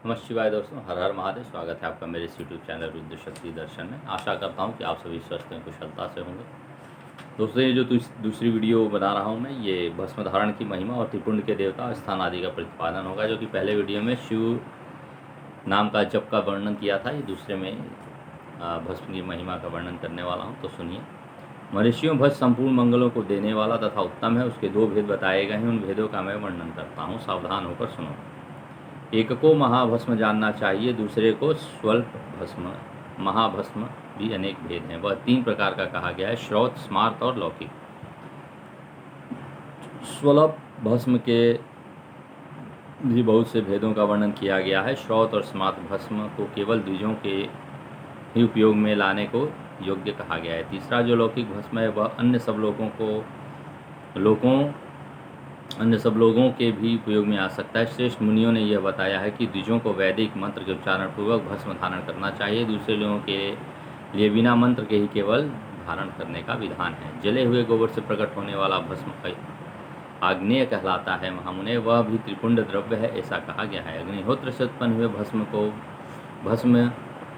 नमः शिवाय दोस्तों, हर हर महादेव। स्वागत है आपका मेरे इस यूट्यूब चैनल रुद्र शक्ति दर्शन में। आशा करता हूँ कि आप सभी स्वस्थ हैं, कुशलता से होंगे। दोस्तों, ये जो दूसरी वीडियो बना रहा हूँ मैं, ये भस्म धारण की महिमा और त्रिपुंड के देवता स्थान आदि का प्रतिपादन होगा। जो कि पहले वीडियो में शिव नाम का जप का वर्णन किया था, ये दूसरे में भस्म की महिमा का वर्णन करने वाला हूँ। तो सुनिए। महर्षियों, भस्म संपूर्ण मंगलों को देने वाला तथा उत्तम है। उसके दो भेद बताए गए हैं, उन भेदों का मैं वर्णन करता हूँ, सावधान होकर सुनो। एक को महाभस्म जानना चाहिए, दूसरे को स्वल्प भस्म। महाभस्म भी अनेक भेद हैं, वह 3 प्रकार का कहा गया है: श्रौत, स्मार्त और लौकिक। स्वल्प भस्म के भी बहुत से भेदों का वर्णन किया गया है। श्रौत और स्मार्त भस्म को केवल द्विजों के ही उपयोग में लाने को योग्य कहा गया है। तीसरा जो लौकिक भस्म है, वह अन्य सब लोगों के भी उपयोग में आ सकता है। श्रेष्ठ मुनियों ने यह बताया है कि द्विजों को वैदिक मंत्र के उच्चारण पूर्वक भस्म धारण करना चाहिए। दूसरे लोगों के लिए बिना मंत्र के ही केवल धारण करने का विधान है। जले हुए गोबर से प्रकट होने वाला भस्म आग्नेय कहलाता है। महामुने, वह भी त्रिपुंड द्रव्य है, ऐसा कहा गया है। अग्निहोत्र से उत्पन्न हुए भस्म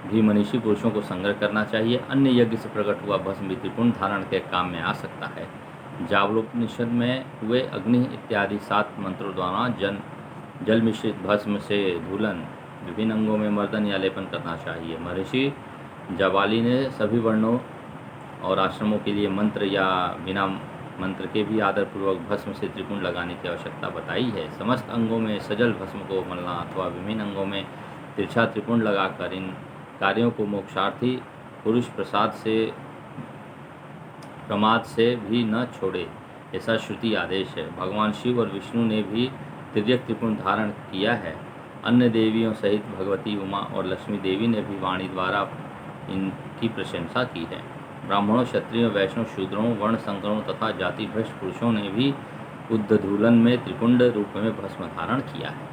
भी मनीषी पुरुषों को संग्रह करना चाहिए। अन्य यज्ञ से प्रकट हुआ भस्म भी त्रिपुंड धारण के काम में आ सकता है। जावलोपनिषद में हुए अग्नि इत्यादि 7 मंत्रों द्वारा जल मिश्रित भस्म से धूलन विभिन्न अंगों में मर्दन या लेपन करना चाहिए। महर्षि जाबाली ने सभी वर्णों और आश्रमों के लिए मंत्र या बिना मंत्र के भी आदरपूर्वक भस्म से त्रिपुंड लगाने की आवश्यकता बताई है। समस्त अंगों में सजल भस्म को मलना अथवा विभिन्न अंगों में तिरछा त्रिपुंड लगाकर इन कार्यों को मोक्षार्थी पुरुष प्रमाद से भी न छोड़े, ऐसा श्रुति आदेश है। भगवान शिव और विष्णु ने भी तिर्यक त्रिपुंड धारण किया है। अन्य देवियों सहित भगवती उमा और लक्ष्मी देवी ने भी वाणी द्वारा इनकी प्रशंसा की है। ब्राह्मणों, क्षत्रियों, वैष्णव, शूद्रों, वर्ण संकरों तथा जाति भ्रष्ट पुरुषों ने भी उद्धधूलन में त्रिपुंड रूप में भस्म धारण किया है।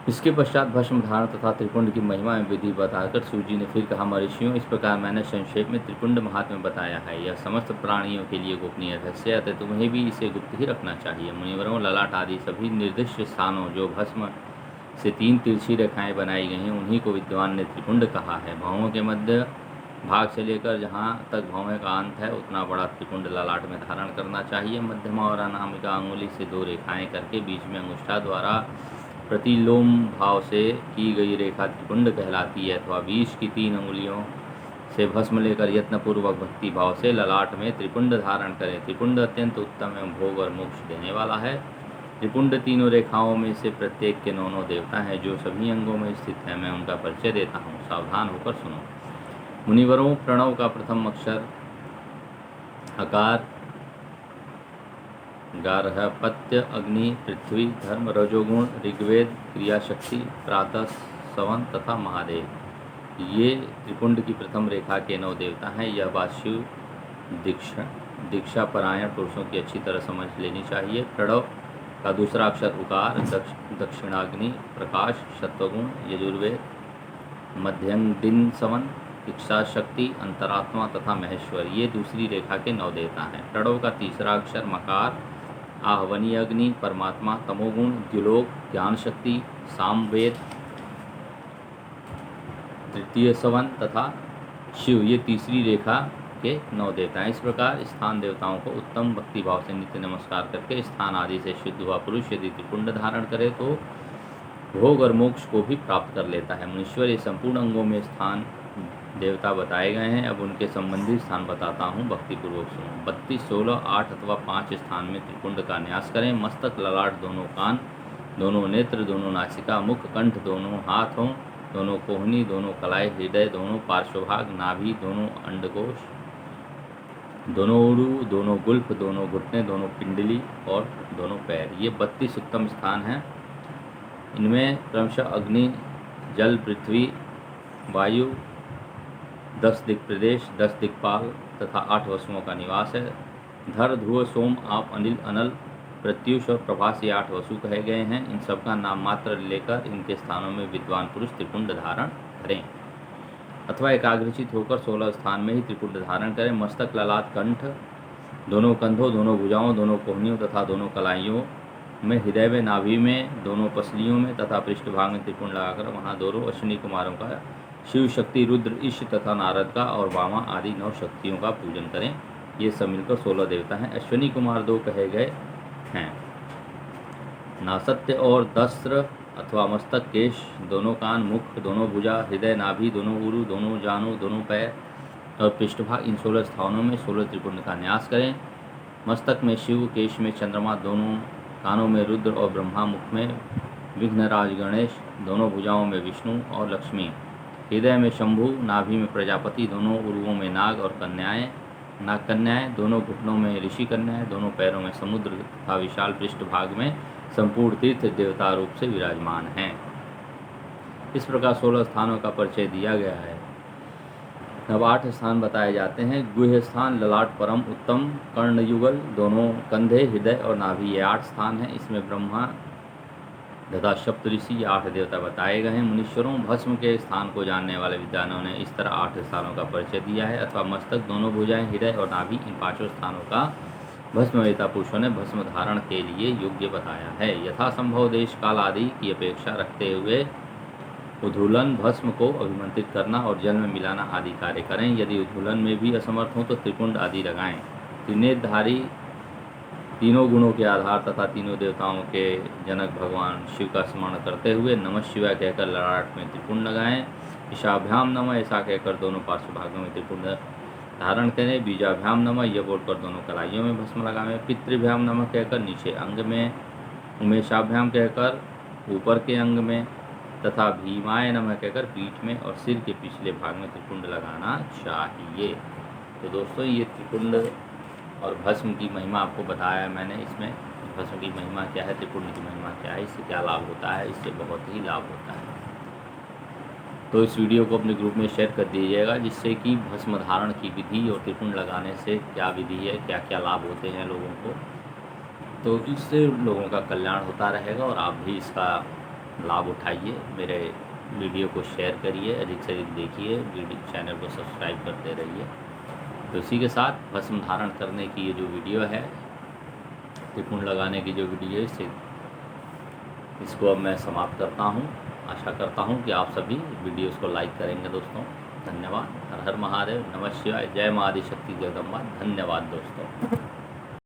इसके पश्चात भस्म धारण तथा त्रिपुंड की महिमा एवं विधि बताकर शिव जी ने फिर कहा, महर्षियों, इस प्रकार मैंने संक्षेप में त्रिपुंड महात्म्य बताया है। यह समस्त प्राणियों के लिए गोपनीय रहस्य है, तुम्हें भी इसे गुप्त ही रखना चाहिए। मुनिवरों, ललाट आदि सभी निर्दिष्ट स्थानों जो भस्म से 3 तिरछी रेखाएं बनाई गई हैं, उन्हीं को विद्वान ने त्रिपुंड कहा है। भावों के मध्य भाग से लेकर जहाँ तक भौवें का अंत है, उतना बड़ा त्रिपुंड ललाट में धारण करना चाहिए। मध्यमा और अनामिका अंगुली से 2 रेखाएं करके बीच में अंगुष्ठा द्वारा प्रतिलोम भाव से की गई रेखा त्रिपुंड कहलाती है। अथवा 20 की 3 अंगुलियों से भस्म लेकर यत्नपूर्वक भक्ति भाव से ललाट में त्रिपुंड धारण करें। त्रिपुंड अत्यंत उत्तम एवं भोग और मोक्ष देने वाला है। त्रिपुंड तीनों रेखाओं में से प्रत्येक के 9 देवता हैं जो सभी अंगों में स्थित हैं। मैं उनका परिचय देता हूँ, सावधान होकर सुनो। मुनिवरों, प्रणव का प्रथम अक्षर अकार, गार्हपत्य, अग्नि, पृथ्वी, धर्म, रजोगुण, ऋग्वेद, क्रियाशक्ति, प्रातः, सवन तथा महादेव, ये त्रिपुंड की प्रथम रेखा के 9 देवता हैं। यह बात शिव दीक्षा परायण पुरुषों की अच्छी तरह समझ लेनी चाहिए। प्रणव का दूसरा अक्षर उकार, दक्षिणाग्नि, प्रकाश, सत्वगुण, यजुर्वेद, मध्यंदिन, सवन, इच्छा शक्ति, अंतरात्मा तथा महेश्वर, ये दूसरी रेखा के 9 देवता हैं। प्रणव का तीसरा अक्षर मकार, आहवनीय अग्नि, परमात्मा, तमोगुण, द्युलोक, ज्ञान शक्ति, सामवेद, तृतीय सवन तथा शिव, ये तीसरी रेखा के 9 देवता हैं। इस प्रकार स्थान देवताओं को उत्तम भक्ति भाव से नित्य नमस्कार करके स्थान आदि से शुद्ध हुआ पुरुष यदि त्रिपुंड धारण करे तो भोग और मोक्ष को भी प्राप्त कर लेता है। मुनीश्वर, ये संपूर्ण अंगों में स्थान देवता बताए गए हैं। अब उनके संबंधी स्थान बताता हूँ, भक्तिपूर्वक सुनो। 32, 16, 8 अथवा 5 स्थान में त्रिपुंड का न्यास करें। मस्तक, ललाट, दोनों कान, दोनों नेत्र, दोनों नासिका, मुख, कंठ, दोनों हाथों, दोनों कोहनी, दोनों कलाई, हृदय, दोनों पार्श्वभाग, नाभि, दोनों अंडकोश, दोनों उरु, दोनों गुल्फ, दोनों घुटने, दोनों पिंडली और दोनों पैर, ये 32 उत्तम स्थान हैं। इनमें क्रमशः अग्नि, जल, पृथ्वी, वायु, 10 दिक्प्रदेश, 10 दिक्पाल तथा 8 वसुओं का निवास है। धर, ध्रुव, सोम, आप, अनिल, अनल, प्रत्युष और प्रभास, ये 8 वसु कहे गए हैं। इन सब का नाम मात्र लेकर इनके स्थानों में विद्वान पुरुष त्रिपुंड धारण करें अथवा एकाग्रचित होकर 16 स्थान में ही त्रिपुंड धारण करें। मस्तक, ललाट, कंठ, दोनों कंधों, दोनों भुजाओं, दोनों कोहनियों तथा दोनों कलाइयों में हृदय में, नाभि में, दोनों पसलियों में तथा पृष्ठभाग में त्रिपुंड लगाकर वहाँ दोनों अश्विनी कुमारों का, शिव शक्ति, रुद्र, ईश तथा नारद का और वामा आदि 9 शक्तियों का पूजन करें। ये सब मिलकर 16 देवता हैं। अश्विनी कुमार 2 कहे गए हैं, नासत्य और दस्त्र अथवा मस्तक, केश, दोनों कान, मुख, दोनों भुजा, हृदय, नाभि, दोनों उरु, दोनों जानु, दोनों पैर और पृष्ठभाग, इन 16 स्थानों में 16 त्रिपुंड का न्यास करें। मस्तक में शिव, केश में चंद्रमा, दोनों कानों में रुद्र और ब्रह्मा, मुख में विघ्नराज गणेश, दोनों भुजाओं में विष्णु और लक्ष्मी, हृदय में शंभु, नाभि में प्रजापति, दोनों उरुओं में नाग और कन्याएं, नाग कन्याएं, दोनों घुटनों में ऋषि कन्याएं, दोनों पैरों में समुद्र तथा विशाल पृष्ठभाग में संपूर्ण तीर्थ देवता रूप से विराजमान हैं। इस प्रकार 16 स्थानों का परिचय दिया गया है। अब 8 स्थान बताए जाते हैं। गुह्य स्थान, ललाट, परम उत्तम, कर्णयुगल, दोनों कंधे, हृदय और नाभि, ये 8 स्थान हैं। इसमें ब्रह्मा तथा सप्तऋषि, ये 8 देवता बताए गए हैं। मुनीश्वरों, भस्म के स्थान को जानने वाले विद्वानों ने इस तरह 8 स्थानों का परिचय दिया है। अथवा मस्तक, दोनों भुजाएं, हृदय और नाभि, इन 5 स्थानों का भस्मवेता पुरुषों ने भस्म धारण के लिए योग्य बताया है। यथासंभव देश काल आदि की अपेक्षा रखते हुए उद्धूलन, भस्म को अभिमंत्रित करना और जल में मिलाना आदि कार्य करें। यदि उद्धूलन में भी असमर्थ हों तो त्रिपुंड आदि लगाएं। त्रिनेत्रधारी, तीनों गुणों के आधार तथा तीनों देवताओं के जनक भगवान शिव का स्मरण करते हुए नमः शिवाय कहकर ललाट में त्रिपुंड लगाएं। ईशाभ्याम नमः ऐसा कहकर दोनों पार्श्व भागों में त्रिपुंड धारण करें। बीजाभ्याम नमः यह बोलकर दोनों कलाइयों में भस्म लगाएं। पितृभ्याम नमः कहकर नीचे अंग में, उमेशाभ्याम कहकर ऊपर के अंग में तथा भीमाय नमः कहकर पीठ में और सिर के पिछले भाग में त्रिपुंड लगाना चाहिए। तो दोस्तों, ये त्रिपुंड और भस्म की महिमा आपको बताया मैंने। इसमें भस्म की महिमा क्या है, त्रिपुंड की महिमा क्या है, इससे क्या लाभ होता है, इससे बहुत ही लाभ होता है। तो इस वीडियो को अपने ग्रुप में शेयर कर दीजिएगा, जिससे कि भस्म धारण की विधि और त्रिपुंड लगाने से क्या विधि है, क्या क्या लाभ होते हैं लोगों को, तो इससे लोगों का कल्याण होता रहेगा और आप भी इसका लाभ उठाइए। मेरे वीडियो को शेयर करिए, अधिक से अधिक देखिए, वीडियो चैनल को सब्सक्राइब करते रहिए। तो इसी के साथ भस्म धारण करने की ये जो वीडियो है, त्रिपुंड लगाने की जो वीडियो है, इसको अब मैं समाप्त करता हूँ। आशा करता हूँ कि आप सभी वीडियोस को लाइक करेंगे दोस्तों। धन्यवाद। हर हर महादेव, नमः शिवाय, जय मां आदिशक्ति जगदम्बा। धन्यवाद दोस्तों।